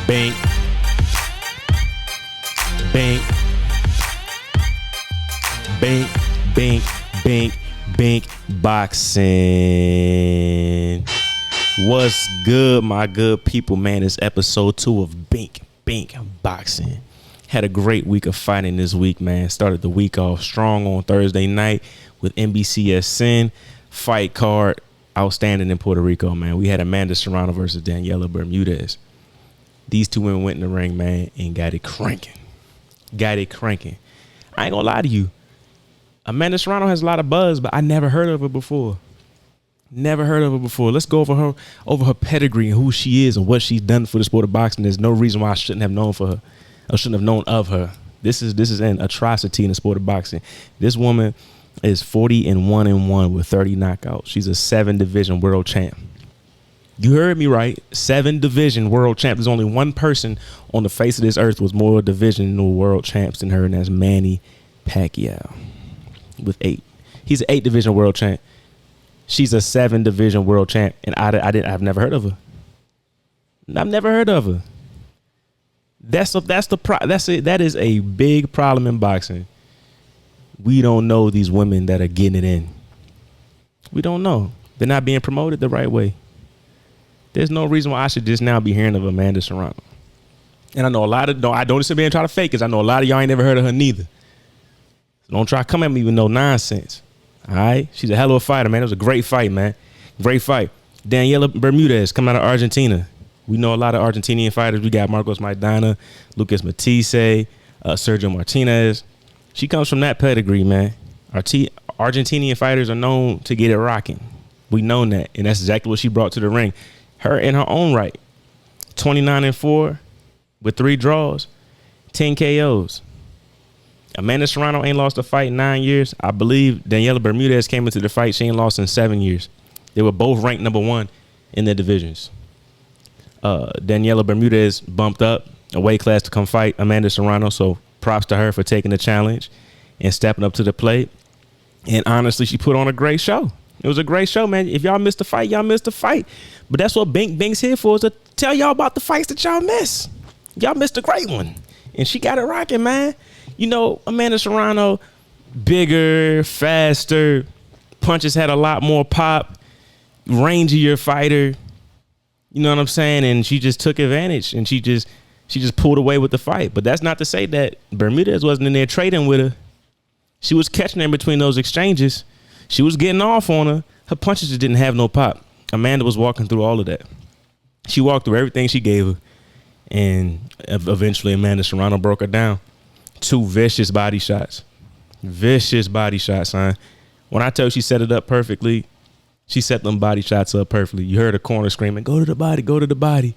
Bink. Bink. Bink. Bink. Bink. Bink. Boxing. What's good, my good people, man? It's episode 2 of Bink Bink Boxing. Had a great week of fighting this week, man. Started the week off strong on Thursday night with NBCSN. Fight card outstanding in Puerto Rico, man. We had Amanda Serrano versus Daniela Bermudez. These two women went in the ring, man, and got it cranking. Got it cranking. I ain't gonna lie to you. Amanda Serrano has a lot of buzz, but I never heard of her before. Never heard of her before. Let's go over her pedigree and who she is and what she's done for the sport of boxing. There's no reason why I shouldn't have known for her. I shouldn't have known of her. This is an atrocity in the sport of boxing. This woman is 40-1-1 with 30 knockouts. She's a 7-division world champ. You heard me right. 7-division world champ. There's only one person on the face of this earth with more divisional world champs than her, and that's Manny Pacquiao with 8. He's an 8-division world champ. She's a 7-division world champ, and I've never heard of her. I've never heard of her. That is a big problem in boxing. We don't know these women that are getting it in. We don't know. They're not being promoted the right way. There's no reason why I should just now be hearing of Amanda Serrano. And I know I don't sit here and try to fake it. I know a lot of y'all ain't never heard of her neither. So don't try to come at me with no nonsense. All right? She's a hell of a fighter, man. It was a great fight, man. Great fight. Daniela Bermudez coming out of Argentina. We know a lot of Argentinian fighters. We got Marcos Maidana, Lucas Matisse, Sergio Martinez. She comes from that pedigree, man. Argentinian fighters are known to get it rocking. We know that, and that's exactly what she brought to the ring. Her in her own right, 29-4 with 3 draws, 10 KOs. Amanda Serrano ain't lost a fight in 9 years. I believe Daniela Bermudez came into the fight. She ain't lost in 7 years. They were both ranked number 1 in their divisions. Daniela Bermudez bumped up a weight class to come fight Amanda Serrano, so props to her for taking the challenge and stepping up to the plate. And honestly, she put on a great show. It was a great show, man. If y'all missed the fight, y'all missed the fight. But that's what Bink Bink's here for, is to tell y'all about the fights that y'all miss. Y'all missed a great one. And she got it rocking, man. You know, Amanda Serrano, bigger, faster, punches had a lot more pop, rangier fighter. You know what I'm saying? And she just took advantage, and she just pulled away with the fight. But that's not to say that Bermudez wasn't in there trading with her. She was catching her in between those exchanges. She was getting off on her. Her punches just didn't have no pop. Amanda was walking through all of that. She walked through everything she gave her. And eventually Amanda Serrano broke her down. 2 vicious body shots. Vicious body shots, son. When I tell you she set it up perfectly, she set them body shots up perfectly. You heard her corner screaming, "Go to the body, go to the body."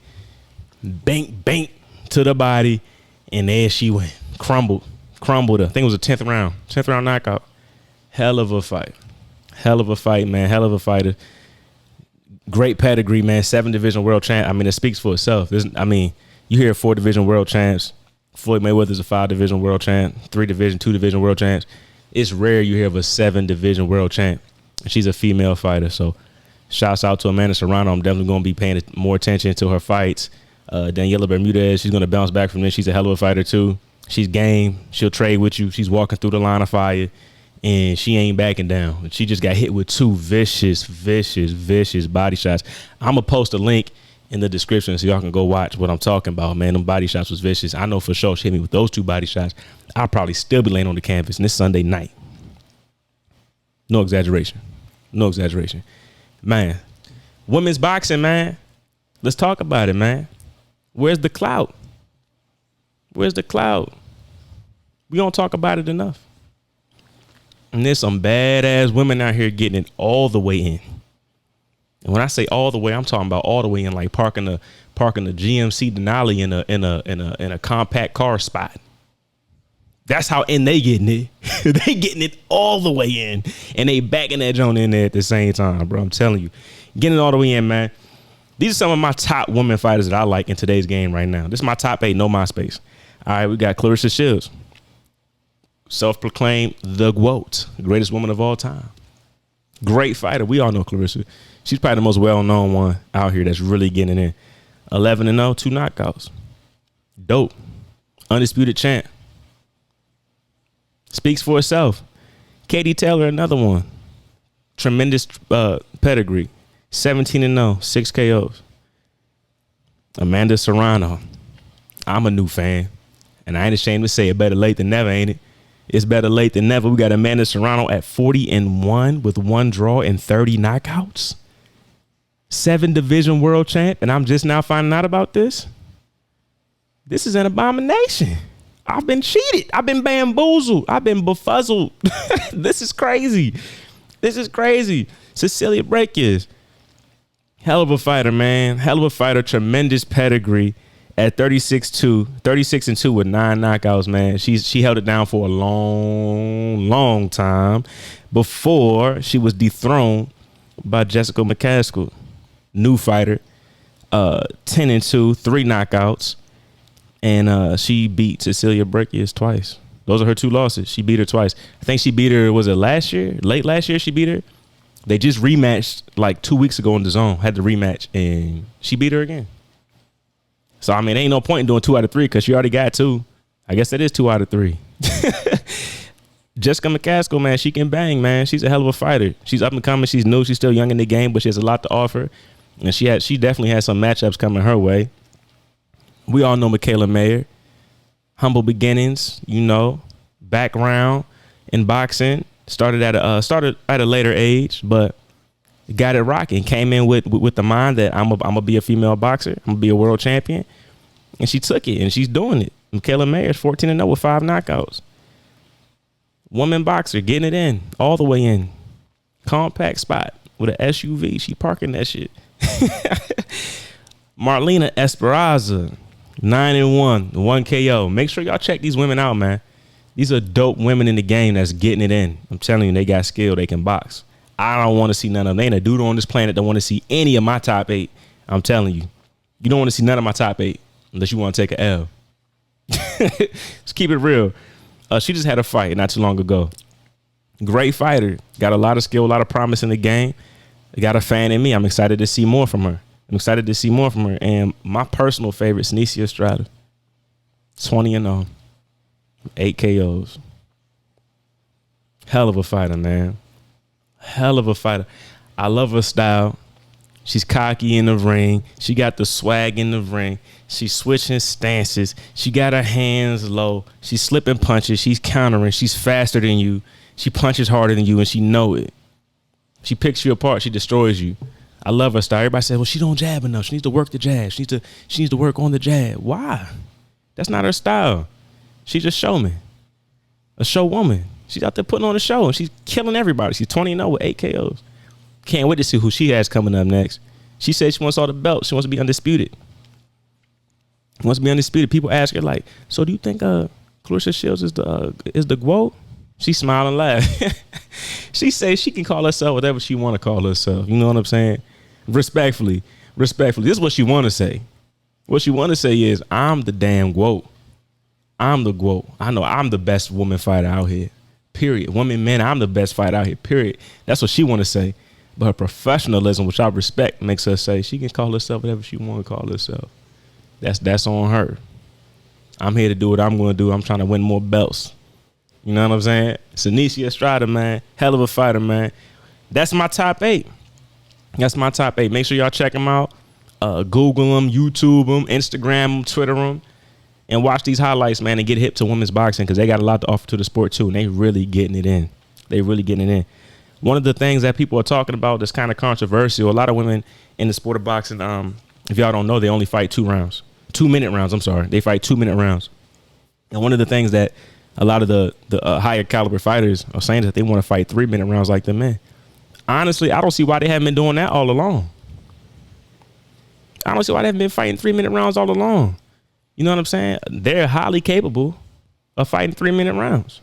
Bank, bank to the body. And there she went. Crumbled her. I think it was a 10th round knockout. Hell of a fight. Hell of a fight, man. Hell of a fighter. Great pedigree, man. 7-division world champ. I mean, it speaks for itself. You hear 4-division world champs. Floyd Mayweather's a 5-division world champ. 3-division, 2-division world champs. It's rare you hear of a 7-division world champ. She's a female fighter. So shouts out to Amanda Serrano. I'm definitely going to be paying more attention to her fights. Daniela Bermudez, she's going to bounce back from this. She's a hell of a fighter, too. She's game. She'll trade with you. She's walking through the line of fire. And she ain't backing down. She just got hit with 2 vicious body shots. I'm going to post a link in the description so y'all can go watch what I'm talking about, man. Them body shots was vicious. I know for sure she hit me with those 2 body shots. I'll probably still be laying on the canvas. And this Sunday night. No exaggeration. Man, women's boxing, man. Let's talk about it, man. Where's the clout? We don't talk about it enough. And there's some badass women out here getting it all the way in. And when I say all the way, I'm talking about all the way in, like parking the GMC Denali in a compact car spot. That's how in they getting it. They getting it all the way in, and they backing that joint in there at the same time, bro. I'm telling you, getting it all the way in, man. These are some of my top women fighters that I like in today's game right now. This is my top 8, no MySpace. All right, we got Clarissa Shields, self-proclaimed the GOAT, greatest woman of all time. Great fighter. We all know Clarissa. She's probably the most well-known one out here that's really getting it in. 11-0, 2 knockouts. Dope. Undisputed champ. Speaks for itself. Katie Taylor, another one. Tremendous pedigree. 17-0, 6 KOs. Amanda Serrano. I'm a new fan. And I ain't ashamed to say it, better late than never, ain't it? It's better late than never. We got Amanda Serrano at 40-1 with 1 draw and 30 knockouts. 7 division world champ. And I'm just now finding out about this. This is an abomination. I've been cheated. I've been bamboozled. I've been befuzzled. This is crazy. This is crazy. Cecilia Braekhus. Hell of a fighter, man. Hell of a fighter. Tremendous pedigree at 36-2 with 9 knockouts, man. She held it down for a long time before she was dethroned by Jessica McCaskill. New fighter. 10-2, 3 knockouts. And she beat Cecilia Braekhus twice. Those are her 2 losses. She beat her twice. I think she beat her, was it last year? Late last year she beat her. They just rematched like 2 weeks ago in the zone. Had the rematch and she beat her again. So, I mean, ain't no point in doing 2 out of 3 because she already got 2. I guess that is 2 out of 3. Jessica McCaskill, man, she can bang, man. She's a hell of a fighter. She's up and coming. She's new. She's still young in the game, but she has a lot to offer. And she definitely has some matchups coming her way. We all know Michaela Mayer. Humble beginnings, background in boxing. Started at a later age, but got it rocking. Came in with the mind that I'm gonna be a female boxer. I'm gonna be a world champion, and she took it and she's doing it. Michaela Mayer is 14-0 with 5 knockouts. Woman boxer getting it in all the way in. Compact spot with an SUV. She parking that shit. Marlena Esperanza. 9-1, 1 KO. Make sure y'all check these women out, man. These are dope women in the game that's getting it in. I'm telling you, they got skill. They can box. I don't want to see none of them. They ain't a dude on this planet that want to see any of my top 8. I'm telling you. You don't want to see none of my top 8 unless you want to take an L. Let's keep it real. She just had a fight not too long ago. Great fighter. Got a lot of skill, a lot of promise in the game. Got a fan in me. I'm excited to see more from her. And my personal favorite, Senicia Estrada. 20-0. 8 KOs. Hell of a fighter, man. Hell of a fighter. I love her style. She's cocky in the ring. She got the swag in the ring. She's switching stances. She got her hands low. She's slipping punches. She's countering. She's faster than you. She punches harder than you, and she know it. She picks you apart. She destroys you. I love her style. Everybody says, well, she don't jab enough. She needs to work the jab. She needs to work on the jab. Why? That's not her style. She's a showman. A show woman. She's out there putting on a show, and she's killing everybody. She's 20-0 with 8 KOs. Can't wait to see who she has coming up next. She said she wants all the belts. She wants to be undisputed. People ask her, like, so do you think Clarissa Shields is the GWOAT? She smile and laugh. She says she can call herself whatever she want to call herself. You know what I'm saying? Respectfully. This is what she want to say. What she want to say is, I'm the damn GWOAT. I'm the GWOAT. I know I'm the best woman fighter out here. Period. Women, men, I'm the best fighter out here. Period. That's what she want to say. But her professionalism, which I respect, makes her say she can call herself whatever she want to call herself. That's on her. I'm here to do what I'm going to do. I'm trying to win more belts. You know what I'm saying? Senicia Estrada, man. Hell of a fighter, man. That's my top 8. Make sure y'all check them out. Google them, YouTube them, Instagram them, Twitter them. And watch these highlights, man, and get hip to women's boxing because they got a lot to offer to the sport, too. And they really getting it in. One of the things that people are talking about that's kind of controversial, a lot of women in the sport of boxing, if y'all don't know, they only fight 2 rounds. 2-minute rounds, I'm sorry. They fight 2-minute rounds. And one of the things that a lot of the higher caliber fighters are saying is that they want to fight 3-minute rounds like the men. Honestly, I don't see why they haven't been doing that all along. I don't see why they haven't been fighting 3-minute rounds all along. You know what I'm saying? They're highly capable of fighting 3-minute rounds.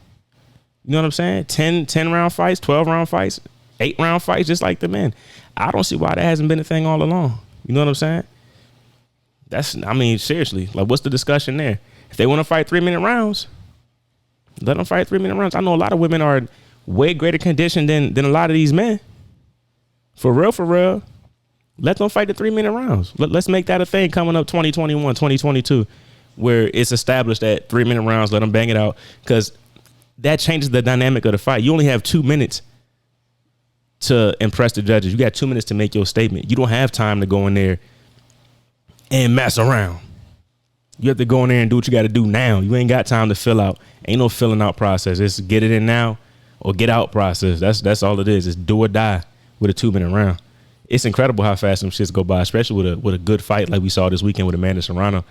You know what I'm saying? 10 round fights, 12 round fights, 8 round fights, just like the men. I don't see why that hasn't been a thing all along. You know what I'm saying? Seriously, like what's the discussion there? If they want to fight 3-minute rounds, let them fight 3-minute rounds. I know a lot of women are in way greater condition than a lot of these men. For real. Let them fight the 3-minute rounds. Let's make that a thing coming up 2021, 2022. where it's established that 3-minute rounds, let them bang it out, because that changes the dynamic of the fight. You only have 2 minutes to impress the judges. You got 2 minutes to make your statement. You don't have time to go in there and mess around. You have to go in there and do what you got to do now. You ain't got time to fill out. Ain't no filling out process. It's get it in now or get out process. That's all it is. It's do or die with a 2-minute round. It's incredible how fast some shits go by, especially with a good fight like we saw this weekend with Amanda Serrano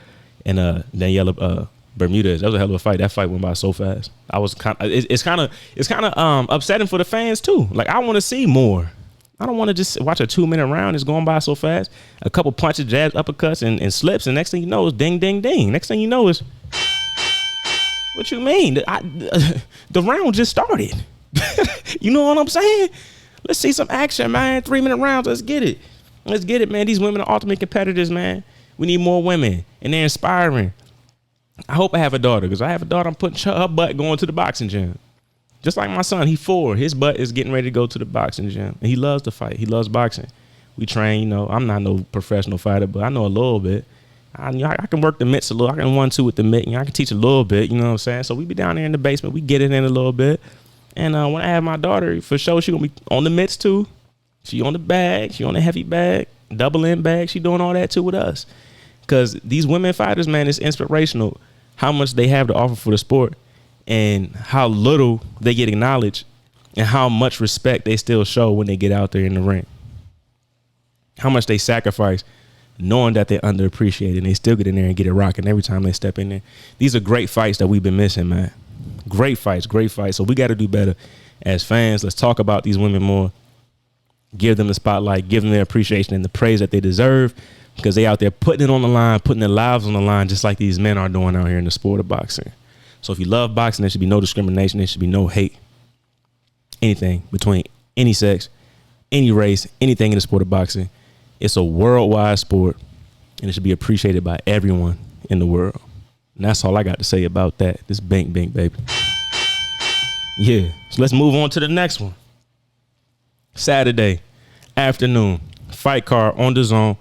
and Daniela Bermudez. That was a hell of a fight. That fight went by so fast. I was it's kind of upsetting for the fans too. Like, I want to see more. I don't want to just watch a 2-minute round. It's going by so fast. A couple punches, jabs, uppercuts, and slips, and next thing you know is ding, ding, ding. Next thing you know is, what you mean? The round just started. You know what I'm saying? Let's see some action, man. 3-minute rounds. Let's get it. Let's get it, man. These women are ultimate competitors, man. We need more women, and they're inspiring. I hope I have a daughter, because I have a daughter. I'm putting her butt going to the boxing gym. Just like my son, he's 4. His butt is getting ready to go to the boxing gym. And he loves to fight. He loves boxing. We train, you know. I'm not no professional fighter, but I know a little bit. I can work the mitts a little. I can 1-2 with the mitt. You know, I can teach a little bit, you know what I'm saying? So we be down there in the basement. We get it in a little bit. And when I have my daughter, for sure, she going to be on the mitts too. She on the bag. She on the heavy bag. Double end bag. She doing all that too with us. Because these women fighters, man, it's inspirational how much they have to offer for the sport, and how little they get acknowledged, and how much respect they still show when they get out there in the ring. How much they sacrifice knowing that they're underappreciated, and they still get in there and get it rocking every time they step in there. These are great fights that we've been missing, man. Great fights, great fights. So we got to do better as fans. Let's talk about these women more. Give them the spotlight, give them their appreciation and the praise that they deserve, because they out there putting it on the line, putting their lives on the line, just like these men are doing out here in the sport of boxing. So if you love boxing, there should be no discrimination. There should be no hate. Anything between any sex, any race, anything in the sport of boxing. It's a worldwide sport, and it should be appreciated by everyone in the world. And that's all I got to say about that. This Bink Bink, baby. Yeah. So let's move on to the next one. Saturday afternoon, fight card on the zone.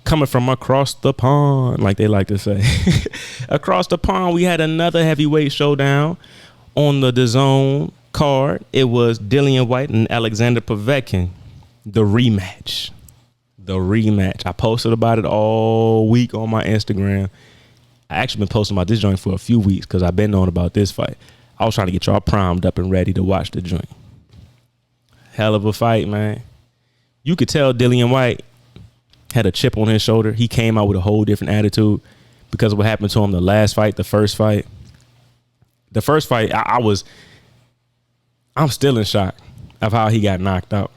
Coming from across the pond, like they like to say. Across the pond, we had another heavyweight showdown on the DAZN card. It was Dillian Whyte and Alexander Povetkin. The rematch. I posted about it all week on my Instagram. I actually been posting about this joint for a few weeks because I've been knowing about this fight. I was trying to get y'all primed up and ready to watch the joint. Hell of a fight, man. You could tell Dillian Whyte had a chip on his shoulder. He came out with a whole different attitude because of what happened to him the last fight, the first fight. The first fight, I'm still in shock of how he got knocked out.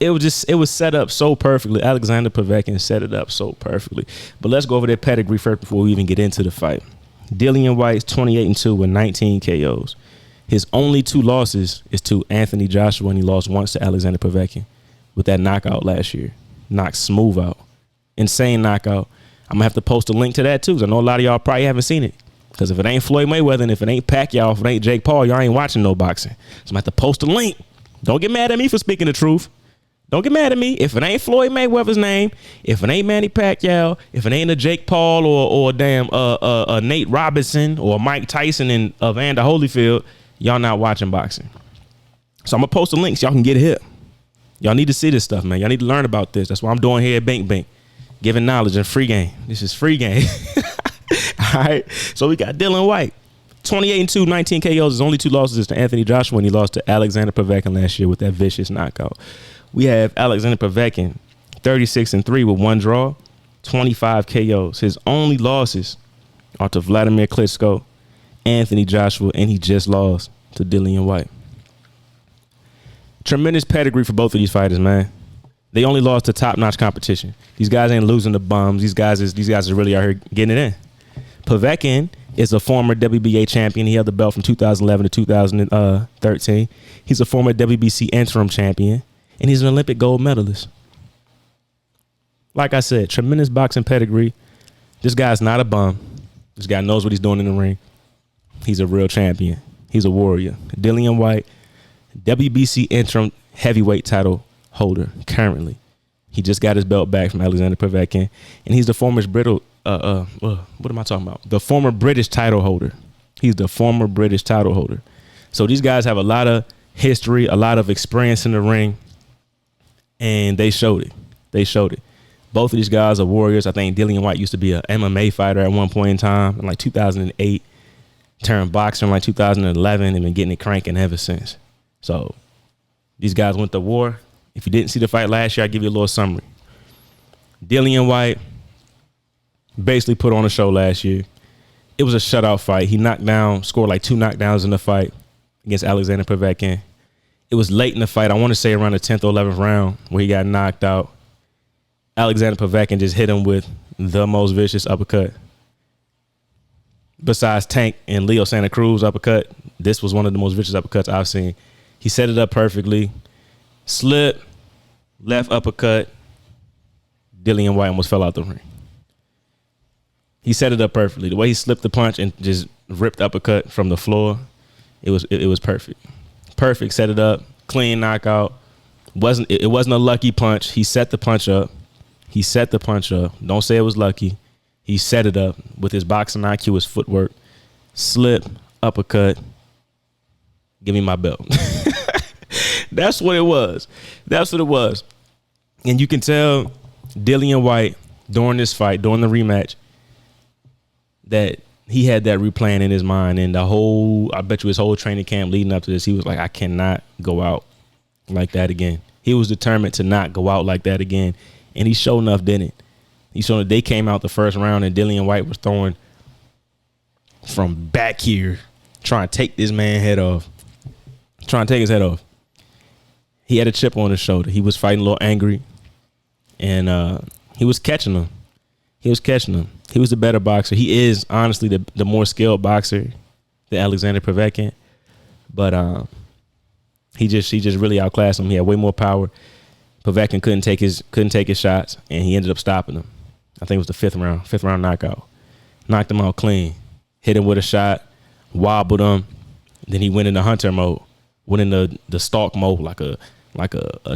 It was set up so perfectly. Alexander Povetkin set it up so perfectly. But let's go over their pedigree first before we even get into the fight. Dillian Whyte's 28-2 with 19 KOs. His only 2 losses is to Anthony Joshua, and he lost once to Alexander Povetkin with that knockout last year. Knocked smooth out. Insane knockout. I'm going to have to post a link to that too, because I know a lot of y'all probably haven't seen it. Because if it ain't Floyd Mayweather and if it ain't Pacquiao, if it ain't Jake Paul, y'all ain't watching no boxing. So I'm going to have to post a link. Don't get mad at me for speaking the truth. Don't get mad at me. If it ain't Floyd Mayweather's name, if it ain't Manny Pacquiao, if it ain't a Jake Paul or damn Nate Robinson or Mike Tyson and Evander Holyfield, y'all not watching boxing. So I'm going to post the links. Y'all can get hip. Y'all need to see this stuff, man. Y'all need to learn about this. That's what I'm doing here at Bink Bink. Giving knowledge and free game. This is free game. All right. So we got Dillian Whyte. 28-2, 19 KOs. His only 2 losses is to Anthony Joshua when he lost to Alexander Povetkin last year with that vicious knockout. We have Alexander Povetkin, 36-3 with 1 draw, 25 KOs. His only losses are to Vladimir Klitschko, Anthony Joshua, and he just lost to Dillian Whyte. Tremendous pedigree for both of these fighters, man. They only lost to top-notch competition. These guys ain't losing to bums. These guys are really out here getting it in. Povetkin is a former WBA champion. He held the belt from 2011 to 2013. He's a former WBC interim champion, and he's an Olympic gold medalist. Like I said, tremendous boxing pedigree. This guy's not a bum. This guy knows what he's doing in the ring. He's a real champion. He's a warrior. Dillian Whyte, WBC interim heavyweight title holder currently. He just got his belt back from Alexander Povetkin, and he's the former what am I talking about? The former British title holder. He's the former British title holder. So these guys have a lot of history, a lot of experience in the ring, and they showed it. They showed it. Both of these guys are warriors. I think Dillian Whyte used to be an MMA fighter at one point in time, in like 2008. Turned boxer in like 2011 and been getting it cranking ever since. So these guys went to war. If you didn't see the fight last year, I'll give you a little summary. Dillian Whyte basically put on a show last year. It was a shutout fight. He scored like 2 knockdowns in the fight against Alexander Povetkin. It was late in the fight. I want to say around the 10th or 11th round where he got knocked out. Alexander Povetkin just hit him with the most vicious uppercut. Besides Tank and Leo Santa Cruz uppercut, this was one of the most vicious uppercuts I've seen. He set it up perfectly. Slip, left uppercut. Dillian Whyte almost fell out the ring. He set it up perfectly. The way he slipped the punch and just ripped uppercut from the floor, it was perfect. Perfect, set it up, clean knockout. It wasn't a lucky punch. He set the punch up. Don't say it was lucky. He set it up with his boxing IQ, his footwork, slip, uppercut. Give me my belt. That's what it was. That's what it was. And you can tell Dillian Whyte during this fight, during the rematch, that he had that replan in his mind. And I bet you his whole training camp leading up to this, he was like, I cannot go out like that again. He was determined to not go out like that again. And he sure enough didn't. He showed that they came out the first round and Dillian Whyte was throwing from back here, trying to take this man's head off. Trying to take his head off. He had a chip on his shoulder. He was fighting a little angry. And he was catching him. He was the better boxer. He is honestly the more skilled boxer than Alexander Povetkin. But he just really outclassed him. He had way more power. Povetkin couldn't take his shots, and he ended up stopping him. I think it was the fifth round knockout. Knocked him out clean. Hit him with a shot, wobbled him. Then he went into hunter mode. Went into the stalk mode like a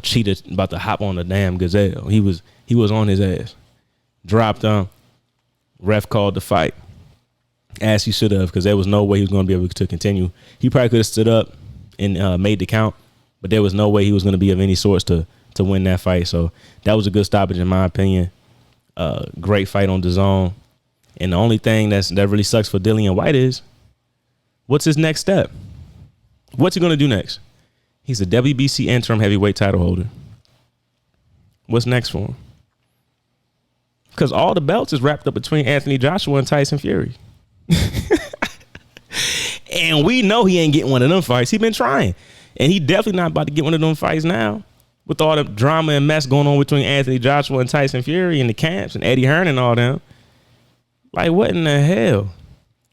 cheetah about to hop on a damn gazelle. He was on his ass. Dropped him. Ref called the fight. As he should have, because there was no way he was going to be able to continue. He probably could have stood up and made the count, but there was no way he was going to be of any sorts to win that fight. So that was a good stoppage in my opinion. Great fight on DAZN. And the only thing that really sucks for Dillian Whyte is, what's his next step? What's he going to do next? He's a WBC interim heavyweight title holder. What's next for him? Because all the belts is wrapped up between Anthony Joshua and Tyson Fury. And we know he ain't getting one of them fights. He been trying. And he definitely not about to get one of them fights now. With all the drama and mess going on between Anthony Joshua and Tyson Fury and the camps and Eddie Hearn and all them. Like, what in the hell?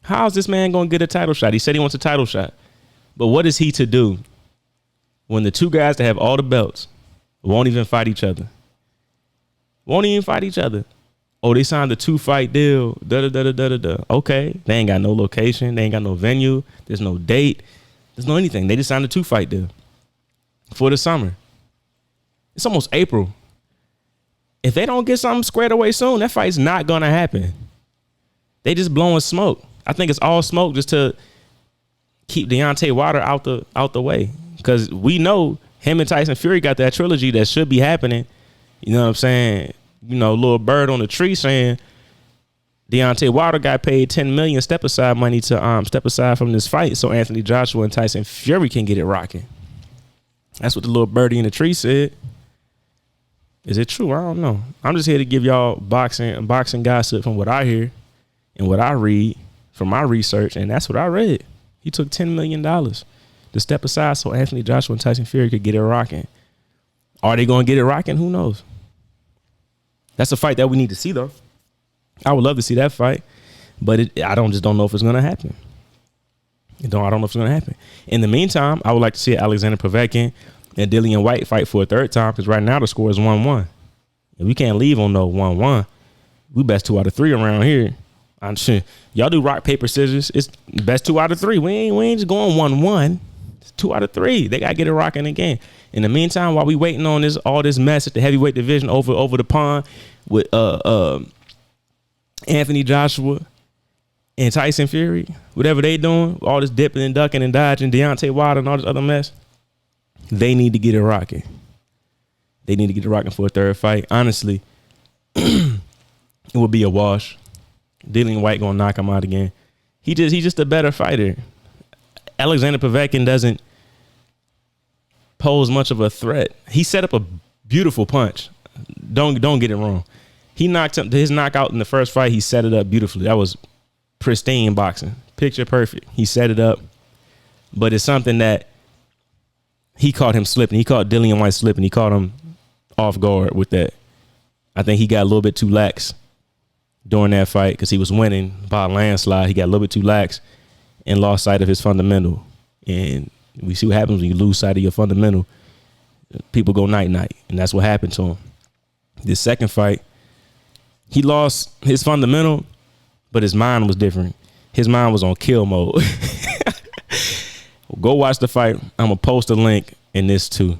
How is this man going to get a title shot? He said he wants a title shot. But what is he to do when the two guys that have all the belts won't even fight each other? Won't even fight each other. Oh, they signed a 2-fight deal. Okay. They ain't got no location. They ain't got no venue. There's no date. There's no anything. They just signed a 2-fight deal for the summer. It's almost April. If they don't get something squared away soon, that fight's not going to happen. They just blowing smoke. I think it's all smoke just to keep Deontay Wilder out the way. Because we know him and Tyson Fury got that trilogy that should be happening. You know what I'm saying? You know, little bird on the tree saying Deontay Wilder got paid $10 million step aside money to step aside from this fight so Anthony Joshua and Tyson Fury can get it rocking. That's what the little birdie in the tree said. Is it true? I don't know. I'm just here to give y'all boxing gossip from what I hear and what I read from my research, and that's what I read. He took $10 million to step aside so Anthony Joshua and Tyson Fury could get it rocking. Are they going to get it rocking? Who knows? That's a fight that we need to see, though. I would love to see that fight, but I don't know if it's going to happen. I don't know if it's going to happen. In the meantime, I would like to see Alexander Povetkin and Dillian Whyte fight for a third time, because right now the score is 1-1. And we can't leave on no 1-1. We best 2 out of 3 around here. I'm sure y'all do rock, paper, scissors. It's best 2 out of 3. We ain't just going 1-1. It's 2 out of 3. They gotta get it rocking again. In the meantime, while we waiting on all this mess at the heavyweight division over the pond with Anthony Joshua and Tyson Fury, whatever they doing, all this dipping and ducking and dodging, Deontay Wilder and all this other mess, they need to get it rocking. They need to get it rocking for a third fight. Honestly, it would be a wash. Dillian Whyte gonna knock him out again. He's just a better fighter. Alexander Povetkin doesn't pose much of a threat. He set up a beautiful punch. Don't get it wrong. He knocked his knockout in the first fight. He set it up beautifully. That was pristine boxing, picture perfect. He set it up, but it's something that he caught him slipping. He caught Dillian Whyte slipping. He caught him off guard with that. I think he got a little bit too lax during that fight because he was winning by a landslide. He got a little bit too lax and lost sight of his fundamental. And we see what happens when you lose sight of your fundamental. People go night-night, and that's what happened to him. This second fight, he lost his fundamental, but his mind was different. His mind was on kill mode. Go watch the fight. I'm going to post a link in this too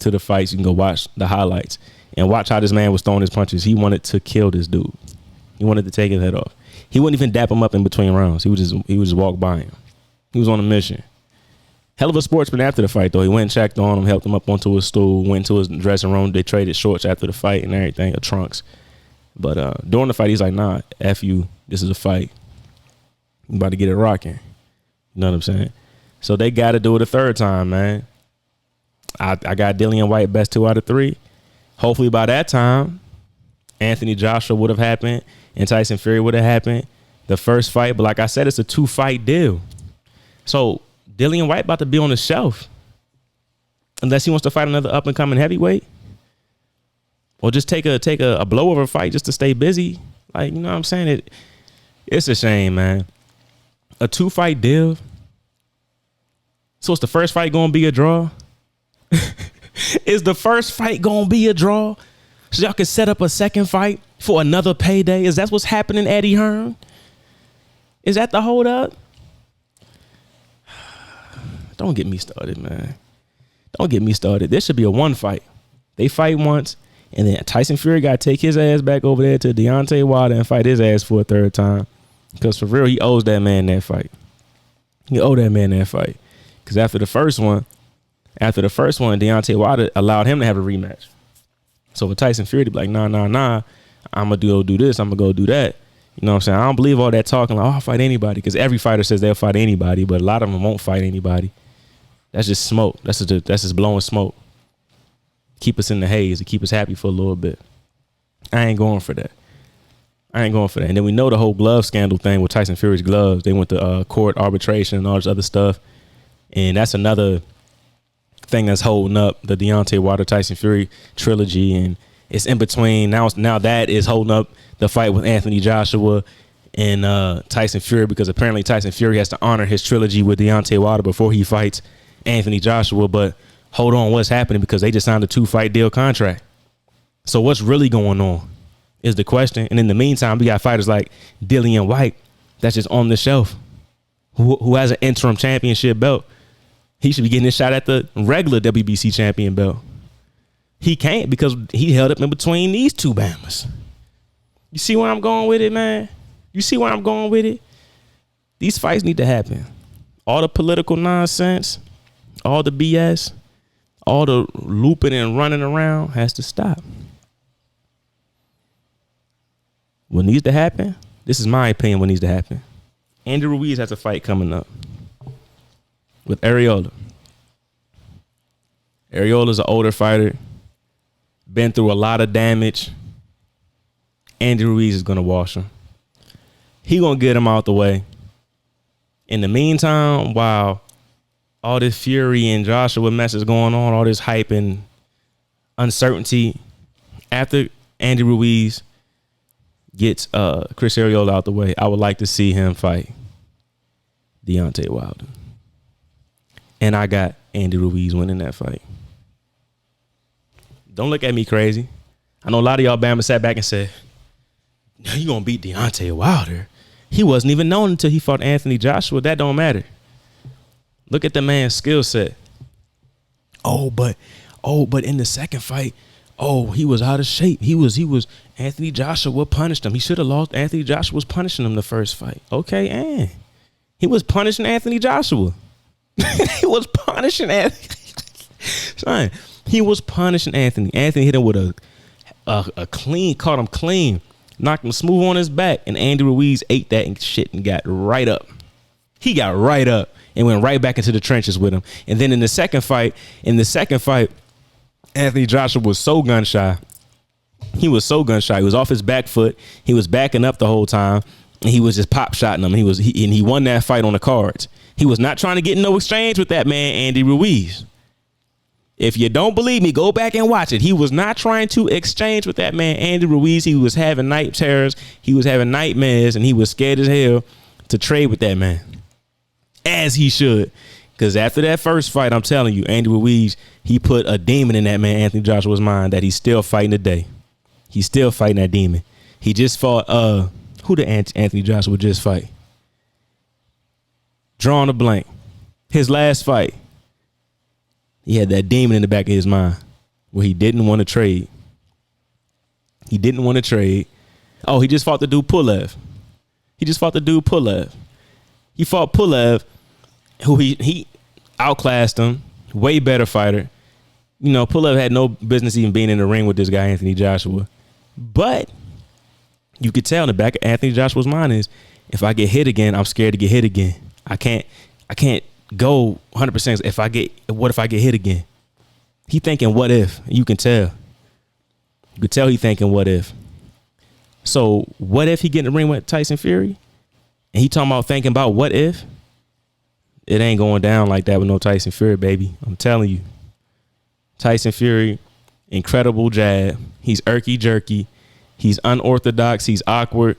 to the fights. You can go watch the highlights and watch how this man was throwing his punches. He wanted to kill this dude. He wanted to take his head off. He wouldn't even dap him up in between rounds. He would just walk by him. He was on a mission. Hell of a sportsman after the fight, though. He went and checked on him, helped him up onto his stool, went to his dressing room. They traded shorts after the fight and everything, or trunks. But during the fight, he's like, nah, F you. This is a fight. I'm about to get it rocking. You know what I'm saying? So they got to do it a third time, man. I got Dillian Whyte best 2 out of 3. Hopefully by that time, Anthony Joshua would have happened and Tyson Fury would have happened. The first fight. But like I said, it's a 2-fight deal. So Dillian Whyte about to be on the shelf. Unless he wants to fight another up-and-coming heavyweight. Or just take a blowover fight just to stay busy. Like, you know what I'm saying? It's a shame, man. A 2-fight deal. So is the first fight going to be a draw? Is the first fight going to be a draw? So y'all can set up a second fight for another payday? Is that what's happening, Eddie Hearn? Is that the hold up? Don't get me started, man. Don't get me started. There should be a 1 fight. They fight once, and then Tyson Fury got to take his ass back over there to Deontay Wilder and fight his ass for a third time. Because for real, he owes that man that fight. He owed that man that fight. Because after the first one, Deontay Wilder allowed him to have a rematch. So for Tyson Fury to be like, nah, I'm going to do this, I'm going to go do that. You know what I'm saying? I don't believe all that talking like, oh, I'll fight anybody. Because every fighter says they'll fight anybody, but a lot of them won't fight anybody. That's just smoke. That's just blowing smoke. Keep us in the haze to keep us happy for a little bit. I ain't going for that. And then we know the whole glove scandal thing with Tyson Fury's gloves. They went to court arbitration and all this other stuff. And that's another thing that's holding up the Deontay Wilder Tyson Fury trilogy. And it's in between. Now that is holding up the fight with Anthony Joshua and Tyson Fury, because apparently Tyson Fury has to honor his trilogy with Deontay Wilder before he fights Anthony Joshua. But hold on, what's happening? Because they just signed a 2-fight deal contract. So what's really going on is the question. And in the meantime, we got fighters like Dillian Whyte that's just on the shelf, who has an interim championship belt. He should be getting his shot at the regular WBC champion belt. He can't because he held up in between these 2 Bammers. You see where I'm going with it, man? These fights need to happen. All the political nonsense, all the BS, all the looping and running around has to stop. What needs to happen? This is my opinion what needs to happen. Andy Ruiz has a fight coming up with Arreola. Areola's an older fighter, been through a lot of damage. Andy Ruiz is going to wash him. He going to get him out the way. In the meantime, while all this Fury and Joshua mess is going on, all this hype and uncertainty, after Andy Ruiz gets Chris Arreola out the way, I would like to see him fight Deontay Wilder. And I got Andy Ruiz winning that fight. Don't look at me crazy. I know a lot of y'all Bama sat back and said, no, you going to beat Deontay Wilder. He wasn't even known until he fought Anthony Joshua. That don't matter. Look at the man's skill set. Oh, but in the second fight, Oh, he was out of shape. He was Anthony Joshua punished him. He should have lost. Anthony Joshua was punishing him the first fight. Okay, and he was punishing Anthony Joshua. He was punishing Anthony. Son, he was punishing Anthony. Anthony hit him with a clean, caught him clean, knocked him smooth on his back, and Andy Ruiz ate that and shit and got right up. He got right up and went right back into the trenches with him. And then in the second fight, Anthony Joshua was so gun shy. He was so gun shy. He was off his back foot. He was backing up the whole time, and he was just pop shotting him. He won that fight on the cards. He was not trying to get in no exchange with that man, Andy Ruiz. If you don't believe me, go back and watch it. He was not trying to exchange with that man, Andy Ruiz. He was having night terrors. He was having nightmares, and he was scared as hell to trade with that man, as he should. Because after that first fight, I'm telling you, Andy Ruiz, he put a demon in that man, Anthony Joshua's mind, that he's still fighting today. He's still fighting that demon. He just fought, who did Anthony Joshua just fight? Drawing a blank. His last fight, he had that demon in the back of his mind where he didn't want to trade. He didn't want to trade. Oh, he just fought the dude Pulev. He fought Pulev, who he outclassed him, way better fighter. You know, Pulev had no business even being in the ring with this guy, Anthony Joshua. But you could tell in the back of Anthony Joshua's mind is, if I get hit again, I'm scared to get hit again. I can't go 100%. What if I get hit again? He thinking, what if? You can tell. You could tell he thinking, what if? So what if he get in the ring with Tyson Fury? And he talking about thinking about what if? It ain't going down like that with no Tyson Fury, baby. I'm telling you. Tyson Fury, incredible jab. He's irky jerky. He's unorthodox. He's awkward.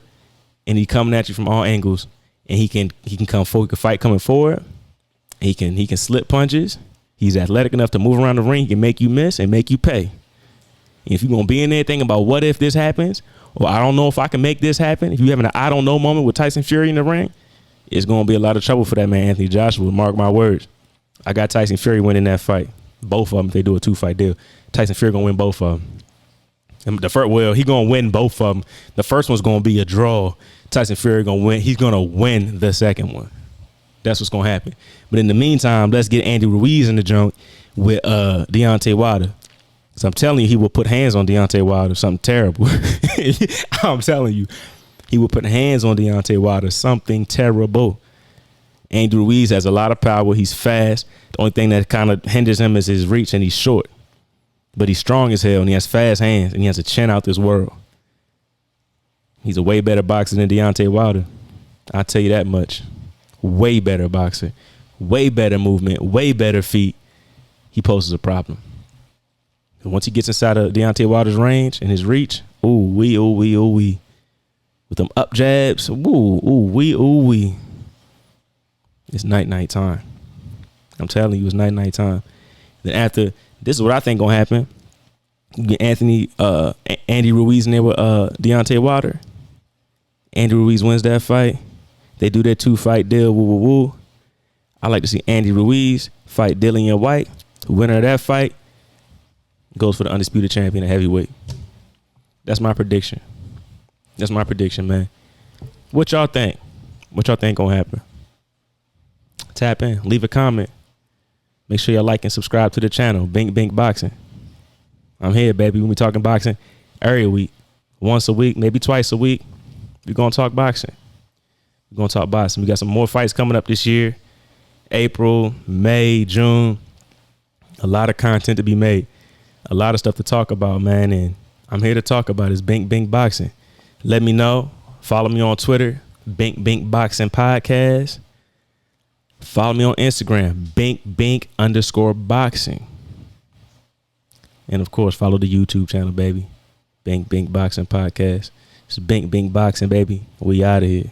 And he coming at you from all angles. And he can come forward. He can fight coming forward. He can slip punches. He's athletic enough to move around the ring. He can make you miss and make you pay. And if you're going to be in there thinking about what if this happens, or I don't know if I can make this happen, if you're having an I don't know moment with Tyson Fury in the ring, it's going to be a lot of trouble for that man, Anthony Joshua. Mark my words. I got Tyson Fury winning that fight. Both of them, if they do a 2-fight deal. Tyson Fury going to win both of them. And he going to win both of them. The first one's going to be a draw. Tyson Fury going to win. He's going to win the second one. That's what's going to happen. But in the meantime, let's get Andy Ruiz in the joint with Deontay Wilder. Because I'm telling you, he will put hands on Deontay Wilder, something terrible. I'm telling you, he will put hands on Deontay Wilder, something terrible. Andy Ruiz has a lot of power. He's fast. The only thing that kind of hinders him is his reach, and he's short. But he's strong as hell, and he has fast hands, and he has a chin out this world. He's a way better boxer than Deontay Wilder. I'll tell you that much. Way better boxer. Way better movement. Way better feet. He poses a problem. And once he gets inside of Deontay Wilder's range and his reach, ooh wee. With them up jabs, ooh wee. It's night time. I'm telling you, it's night time. Then after, this is what I think gonna happen. You get Andy Ruiz in there with Deontay Wilder. Andy Ruiz wins that fight. They do their 2-fight deal. Woo. I like to see Andy Ruiz fight Dillian Whyte. The winner of that fight goes for the undisputed champion at heavyweight. That's my prediction. Man. What y'all think? What y'all think gonna happen? Tap in. Leave a comment. Make sure y'all like and subscribe to the channel. Bink Bink Boxing. I'm here, baby. We'll be talking boxing every week. Once a week, maybe twice a week. We're going to talk boxing. We got some more fights coming up this year. April, May, June. A lot of content to be made. A lot of stuff to talk about, man. And I'm here to talk about is Bink Bink Boxing. Let me know. Follow me on Twitter, Bink Bink Boxing Podcast. Follow me on Instagram, BinkBink_boxing. And of course, follow the YouTube channel, baby. Bink Bink Boxing Podcast. It's Bink Bink Boxing, baby. We out of here.